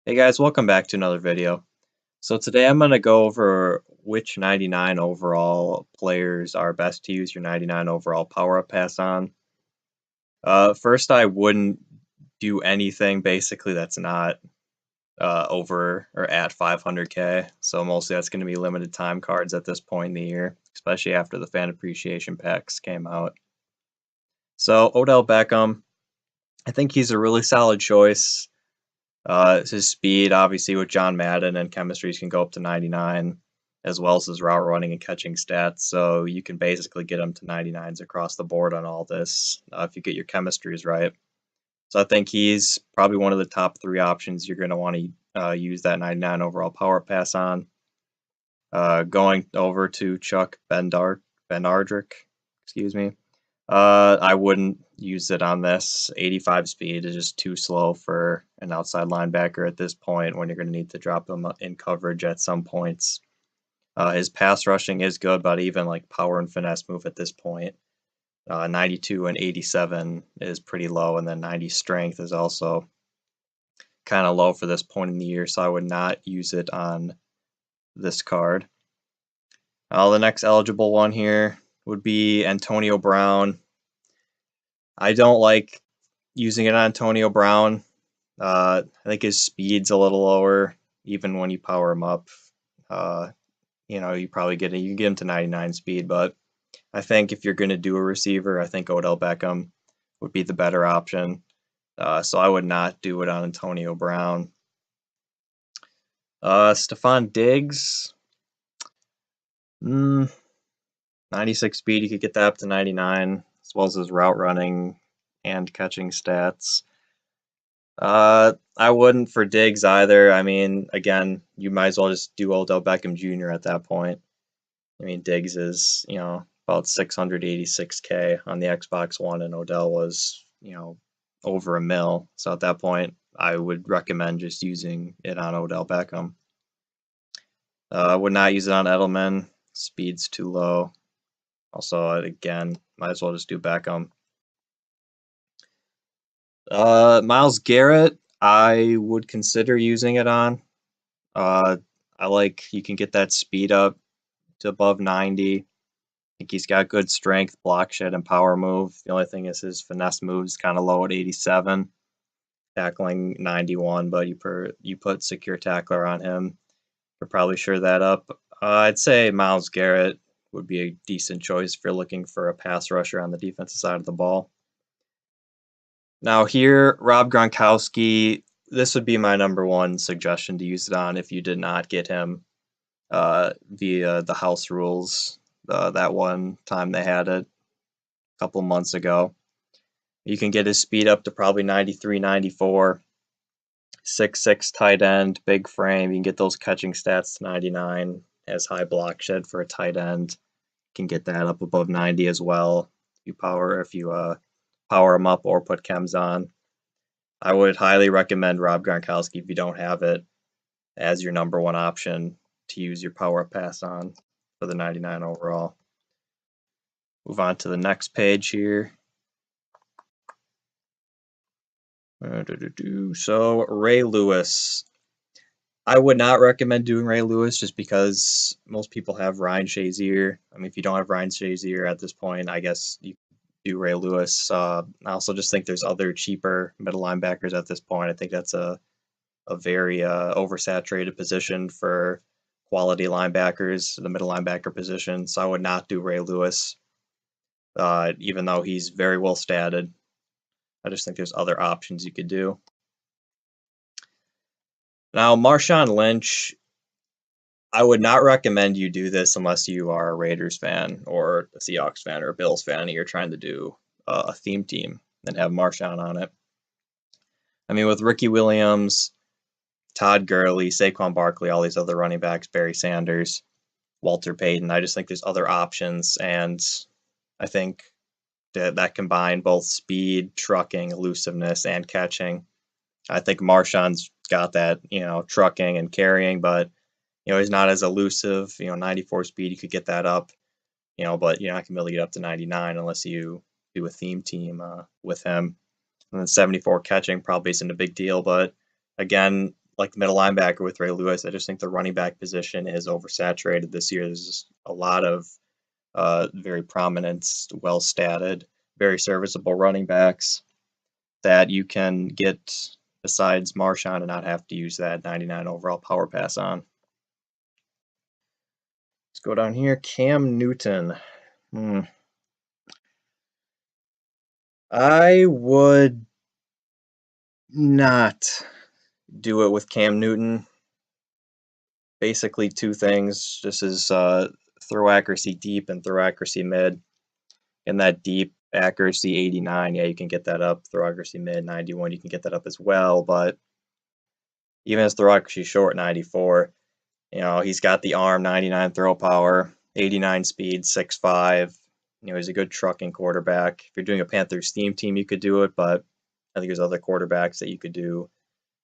Hey guys, welcome back to another video. So today I'm going to go over which 99 overall players are best to use your 99 overall power-up pass on. First, I wouldn't do anything basically that's not over or at 500k. So mostly that's going to be limited time cards at this point in the year, especially after the fan appreciation packs came out. So Odell Beckham, I think he's a really solid choice. His speed, obviously, with John Madden and chemistries can go up to 99, as well as his route running and catching stats. So you can basically get him to 99s across the board on all this if you get your chemistries right. So I think he's probably one of the top 3 options you're going to want to use that 99 overall power pass on. Going over to Chuck Benardrick, excuse me. I wouldn't use it on this. 85 speed is just too slow for an outside linebacker at this point when you're going to need to drop him in coverage at some points. His pass rushing is good, but even like power and finesse move at this point. 92 and 87 is pretty low, and then 90 strength is also kind of low for this point in the year, so I would not use it on this card. The next eligible one here would be Antonio Brown. I don't like using it on Antonio Brown. I think his speed's a little lower, even when you power him up. You probably you can get him to 99 speed, but I think if you're going to do a receiver, I think Odell Beckham would be the better option. So I would not do it on Antonio Brown. Stefon Diggs. 96 speed, you could get that up to 99, as well as his route running and catching stats. I wouldn't for Diggs either. I mean, again, you might as well just do Odell Beckham Jr. at that point. I mean, Diggs is, about 686k on the Xbox One, and Odell was, over $1 million. So at that point, I would recommend just using it on Odell Beckham. I would not use it on Edelman. Speed's too low. Also, again, might as well just do Beckham. Myles Garrett, I would consider using it on. I like you can get that speed up to above 90. I think he's got good strength, block shed, and power move. The only thing is his finesse move is kind of low at 87, tackling 91. But you put secure tackler on him, you're probably sure that up. I'd say Myles Garrett would be a decent choice if you're looking for a pass rusher on the defensive side of the ball. Now here, Rob Gronkowski, this would be my number 1 suggestion to use it on if you did not get him via the house rules that one time they had it a couple months ago. You can get his speed up to probably 93, 94, 6'6" tight end, big frame. You can get those catching stats to 99, has high block shed for a tight end. You can get that up above 90 as well if you power them up or put chems on. I would highly recommend Rob Gronkowski if you don't have it as your number 1 option to use your power pass on for the 99 overall. Move on to the next page here. So Ray Lewis. I would not recommend doing Ray Lewis just because most people have Ryan Shazier. I mean, if you don't have Ryan Shazier at this point, I guess you do Ray Lewis. I also just think there's other cheaper middle linebackers at this point. I think that's a very oversaturated position for quality linebackers, the middle linebacker position. So I would not do Ray Lewis, even though he's very well statted. I just think there's other options you could do. Now, Marshawn Lynch, I would not recommend you do this unless you are a Raiders fan or a Seahawks fan or a Bills fan and you're trying to do a theme team and have Marshawn on it. I mean, with Ricky Williams, Todd Gurley, Saquon Barkley, all these other running backs, Barry Sanders, Walter Payton, I just think there's other options, and I think that combine both speed, trucking, elusiveness, and catching. I think Marshawn's got that, trucking and carrying, but, he's not as elusive. 94 speed, you could get that up, but you're not going to be able to get up to 99 unless you do a theme team with him. And then 74 catching probably isn't a big deal, but again, like the middle linebacker with Ray Lewis. I just think the running back position is oversaturated this year. There's just a lot of very prominent, well-statted, very serviceable running backs that you can get besides Marshawn and not have to use that 99 overall power pass on. Let's go down here. Cam Newton. I would not do it with Cam Newton. Basically two things. This is throw accuracy deep and throw accuracy mid. And that deep accuracy 89, yeah, you can get that up. Throw accuracy mid 91, you can get that up as well. But even as throw accuracy short 94, you know, he's got the arm, 99 throw power, 89 speed, 6'5". You know, he's a good trucking quarterback. If you're doing a Panthers theme team, you could do it, but I think there's other quarterbacks that you could do,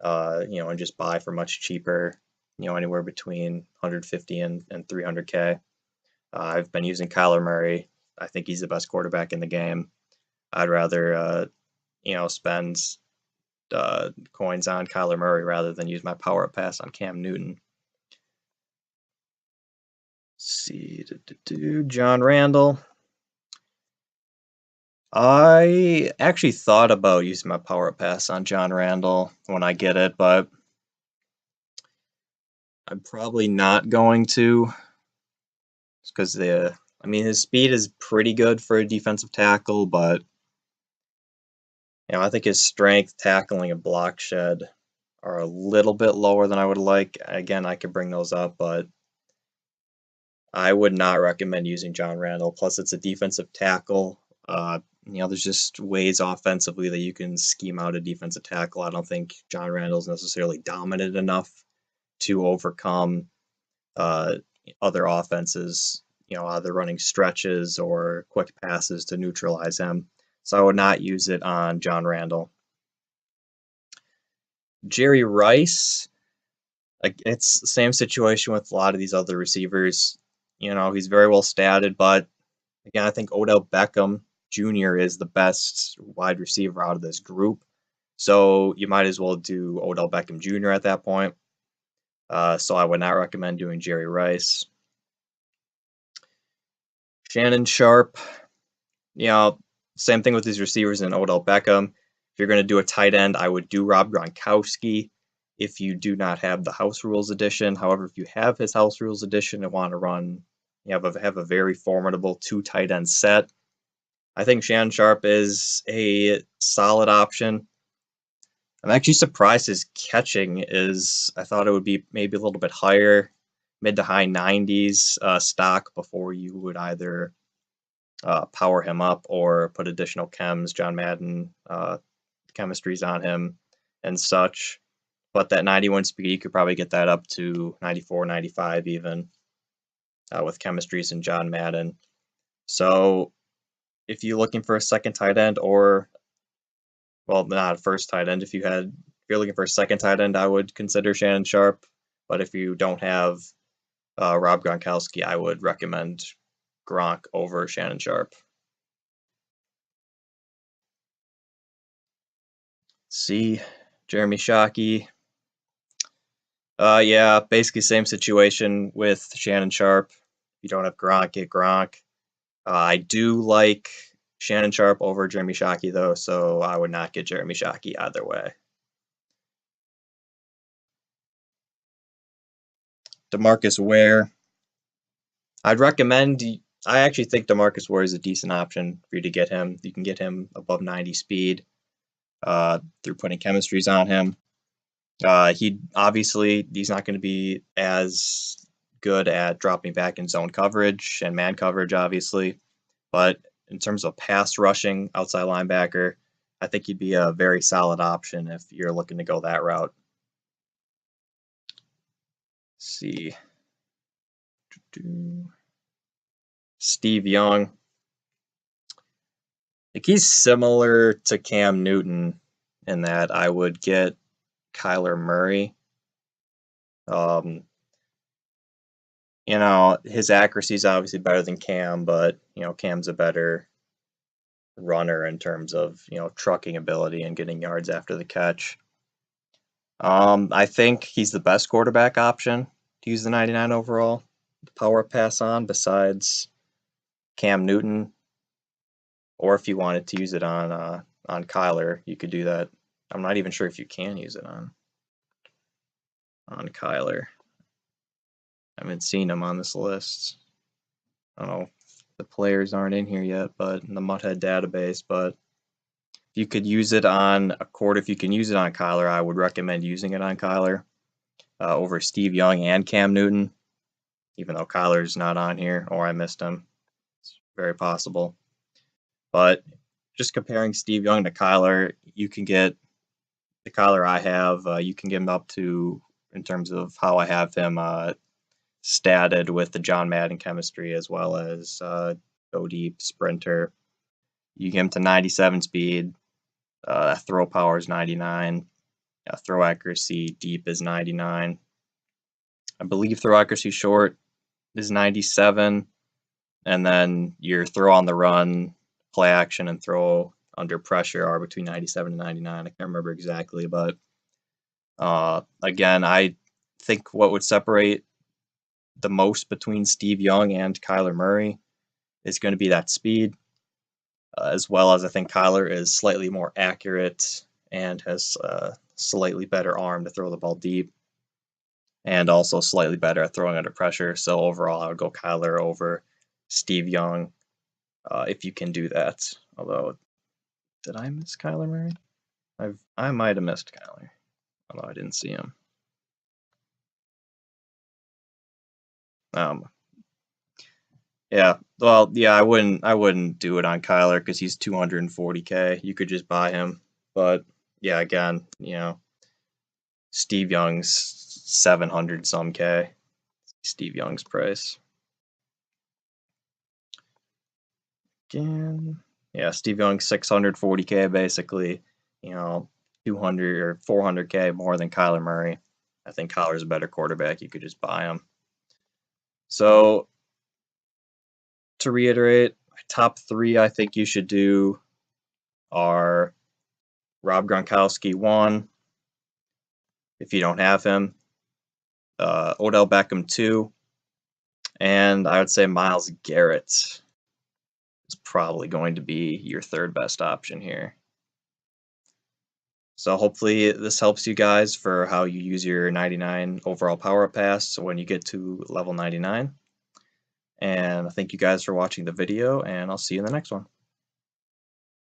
you know, and just buy for much cheaper, you know, anywhere between 150 and 300K. I've been using Kyler Murray. I think he's the best quarterback in the game. I'd rather, you know, spend coins on Kyler Murray rather than use my power up pass on Cam Newton. Let's see, John Randle. I actually thought about using my power up pass on John Randle when I get it, but I'm probably not going to. Because I mean, his speed is pretty good for a defensive tackle, but you know, I think his strength, tackling, and block shed are a little bit lower than I would like. Again, I could bring those up, but I would not recommend using John Randle. Plus, it's a defensive tackle. You know, there's just ways offensively that you can scheme out a defensive tackle. I don't think John Randle is necessarily dominant enough to overcome other offenses, you know, either running stretches or quick passes to neutralize him. So I would not use it on John Randle. Jerry Rice, it's the same situation with a lot of these other receivers. You know, he's very well statted, but again, I think Odell Beckham Jr. is the best wide receiver out of this group. So you might as well do Odell Beckham Jr. at that point. So I would not recommend doing Jerry Rice. Shannon Sharpe, you know, same thing with these receivers and Odell Beckham. If you're going to do a tight end, I would do Rob Gronkowski if you do not have the House Rules edition. However, if you have his House Rules edition and want to run, you have a very formidable 2 tight end set, I think Shannon Sharpe is a solid option. I'm actually surprised his catching is, I thought it would be maybe a little bit higher, mid to high 90s stock before you would either power him up or put additional chems, John Madden chemistries on him and such. But that 91 speed, you could probably get that up to 94, 95 even with chemistries and John Madden. So if you're looking for a second tight end, or well, not a first tight end, if you're looking for a second tight end, I would consider Shannon Sharpe. But if you don't have Rob Gronkowski, I would recommend Gronk over Shannon Sharpe. Let's see, Jeremy Shockey. Yeah, basically same situation with Shannon Sharpe. If you don't have Gronk, get Gronk. I do like Shannon Sharpe over Jeremy Shockey, though, so I would not get Jeremy Shockey either way. DeMarcus Ware. I'd recommend, I actually think DeMarcus Ware is a decent option for you to get him. You can get him above 90 speed through putting chemistries on him. He's not going to be as good at dropping back in zone coverage and man coverage, obviously. But in terms of pass rushing, outside linebacker, I think he'd be a very solid option if you're looking to go that route. Let's see. Steve Young. Like, he's similar to Cam Newton in that I would get Kyler Murray. You know, his accuracy is obviously better than Cam, but, you know, Cam's a better runner in terms of, you know, trucking ability and getting yards after the catch. I think he's the best quarterback option to use the 99 overall power pass on, besides Cam Newton. Or if you wanted to use it on Kyler, you could do that. I'm not even sure if you can use it on Kyler. I haven't seen him on this list. I don't know. The players aren't in here yet, but in the Muthead database. But if you could use it on a court, if you can use it on Kyler, I would recommend using it on Kyler over Steve Young and Cam Newton, even though Kyler's not on here, or I missed him. It's very possible. But just comparing Steve Young to Kyler, you can get the Kyler I have, you can get him up to, in terms of how I have him statted with the John Madden chemistry, as well as go deep, sprinter. You get him to 97 speed, throw power is 99, throw accuracy deep is 99. I believe throw accuracy short is 97, and then your throw on the run, play action, and throw under pressure are between 97 and 99. I can't remember exactly, but again, I think what would separate the most between Steve Young and Kyler Murray is going to be that speed, as well as I think Kyler is slightly more accurate and has a slightly better arm to throw the ball deep, and also slightly better at throwing under pressure. So overall, I would go Kyler over Steve Young if you can do that. Although, did I miss Kyler Murray? I might have missed Kyler, although I didn't see him. Yeah, well, yeah, I wouldn't do it on Kyler because he's 240K. You could just buy him, but yeah, again, Steve Young's 700 some K. Steve Young's price. Again, yeah, Steve Young's 640K basically. 200 or 400K more than Kyler Murray. I think Kyler's a better quarterback. You could just buy him. So, to reiterate, my top 3 I think you should do are Rob Gronkowski 1, if you don't have him, Odell Beckham 2, and I would say Myles Garrett is probably going to be your third best option here. So hopefully this helps you guys for how you use your 99 overall power pass when you get to level 99. And thank you guys for watching the video, and I'll see you in the next one.